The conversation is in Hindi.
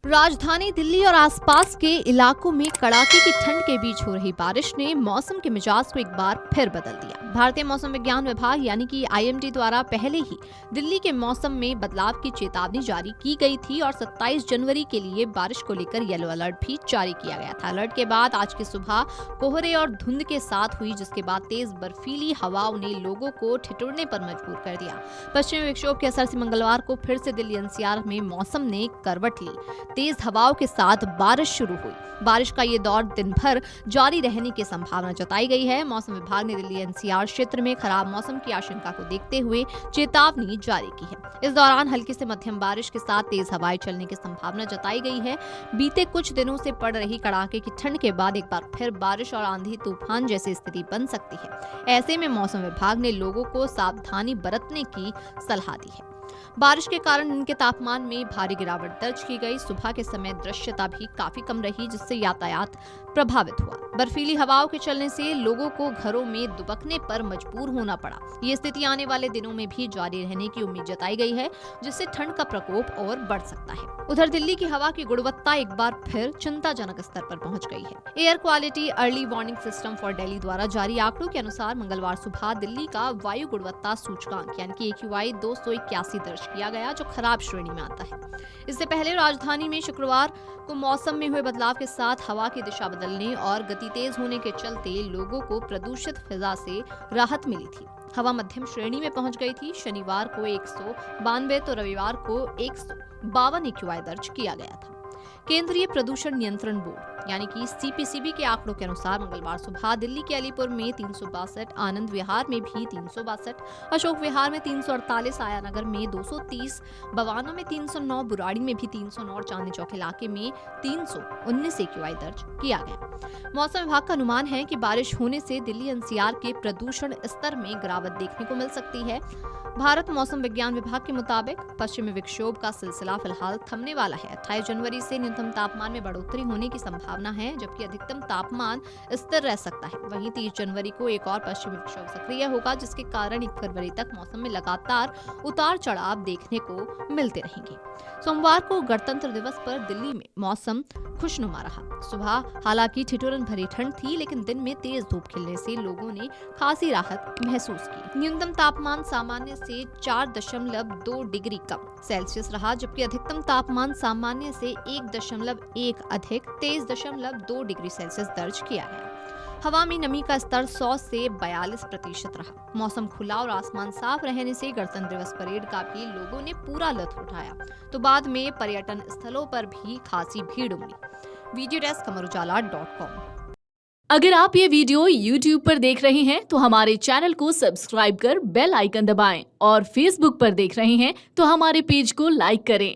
राजधानी दिल्ली और आसपास के इलाकों में कड़ाके की ठंड के बीच हो रही बारिश ने मौसम के मिजाज को एक बार फिर बदल दिया। भारतीय मौसम विज्ञान विभाग यानी कि आईएमडी द्वारा पहले ही दिल्ली के मौसम में बदलाव की चेतावनी जारी की गई थी और 27 जनवरी के लिए बारिश को लेकर येलो अलर्ट भी जारी किया गया था। अलर्ट के बाद आज की सुबह कोहरे और धुंध के साथ हुई, जिसके बाद तेज बर्फीली हवाओं ने लोगों को ठिठुरने पर मजबूर कर दिया। पश्चिमी विक्षोभ के असर से मंगलवार को फिर से दिल्ली एनसीआर में मौसम ने करवट ली। तेज हवाओं के साथ बारिश शुरू हुई। बारिश का ये दौर दिन भर जारी रहने की संभावना जताई गई है। मौसम विभाग ने दिल्ली एनसीआर क्षेत्र में खराब मौसम की आशंका को देखते हुए चेतावनी जारी की है। इस दौरान हल्की से मध्यम बारिश के साथ तेज हवाएं चलने की संभावना जताई गई है। बीते कुछ दिनों से पड़ रही कड़ाके की ठंड के बाद एक बार फिर बारिश और आंधी तूफान जैसी स्थिति बन सकती है। ऐसे में मौसम विभाग ने लोगों को सावधानी बरतने की सलाह दी है। बारिश के कारण दिन के तापमान में भारी गिरावट दर्ज की गई। सुबह के समय दृश्यता भी काफी कम रही, जिससे यातायात प्रभावित हुआ। बर्फीली हवाओं के चलने से लोगों को घरों में दुबकने पर मजबूर होना पड़ा। ये स्थिति आने वाले दिनों में भी जारी रहने की उम्मीद जताई गई है, जिससे ठंड का प्रकोप और बढ़ सकता है। उधर दिल्ली की हवा की गुणवत्ता एक बार फिर चिंताजनक स्तर पर पहुंच गई है। Air quality early warning system for Delhi द्वारा जारी आंकड़ों के अनुसार मंगलवार सुबह दिल्ली का वायु गुणवत्ता सूचकांक यानी कि AQI 281 दर्ज किया गया, जो खराब श्रेणी में आता है। इससे पहले राजधानी में शुक्रवार को मौसम में हुए बदलाव के साथ हवा की दिशा बदलने और गति तेज होने के चलते लोगों को प्रदूषित फिजा से राहत मिली थी। हवा मध्यम श्रेणी में पहुंच गई थी। शनिवार को 192 तो रविवार को 152 AQI दर्ज किया गया था। केंद्रीय प्रदूषण नियंत्रण बोर्ड यानी कि CPCB के आंकड़ों के अनुसार मंगलवार सुबह दिल्ली के अलीपुर में 362, आनंद विहार में भी 362, अशोक विहार में 348, आया नगर में 230, बवाना में 309, बुराड़ी में भी 309 और चांदनी चौक इलाके में 319 AQI दर्ज किया गया। मौसम विभाग का अनुमान है कि बारिश होने से दिल्ली NCR के प्रदूषण स्तर में गिरावट देखने को मिल सकती है। भारत मौसम विज्ञान विभाग के मुताबिक पश्चिमी विक्षोभ का सिलसिला फिलहाल थमने वाला है। 28 जनवरी से न्यूनतम तापमान में बढ़ोतरी होने की संभावना है, जबकि अधिकतम तापमान स्थिर रह सकता है। वहीं 30 जनवरी को एक और पश्चिमी विक्षोभ सक्रिय होगा, जिसके कारण 1 फरवरी तक मौसम में लगातार उतार चढ़ाव देखने को मिलते रहेंगे। सोमवार को गणतंत्र दिवस पर दिल्ली में मौसम खुशनुमा रहा। सुबह हालांकि ठिठुरन भरी ठंड थी, लेकिन दिन में तेज धूप खिलने से लोगों ने खासी राहत महसूस की। न्यूनतम तापमान सामान्य से 4.2 डिग्री कम सेल्सियस रहा, जबकि अधिकतम तापमान सामान्य से 1.1 अधिक 23.2 डिग्री सेल्सियस दर्ज किया गया। हवा में नमी का स्तर 100 से 42% रहा। मौसम खुला और आसमान साफ रहने से गणतंत्र दिवस परेड का भी लोगों ने पूरा लुत्फ उठाया, तो बाद में पर्यटन स्थलों पर भी खासी भीड़ उमड़ी। Video desk amarujala.com। अगर आप ये वीडियो YouTube पर देख रहे हैं तो हमारे चैनल को सब्सक्राइब कर बेल आइकन दबाएं, और Facebook पर देख रहे हैं तो हमारे पेज को लाइक करें।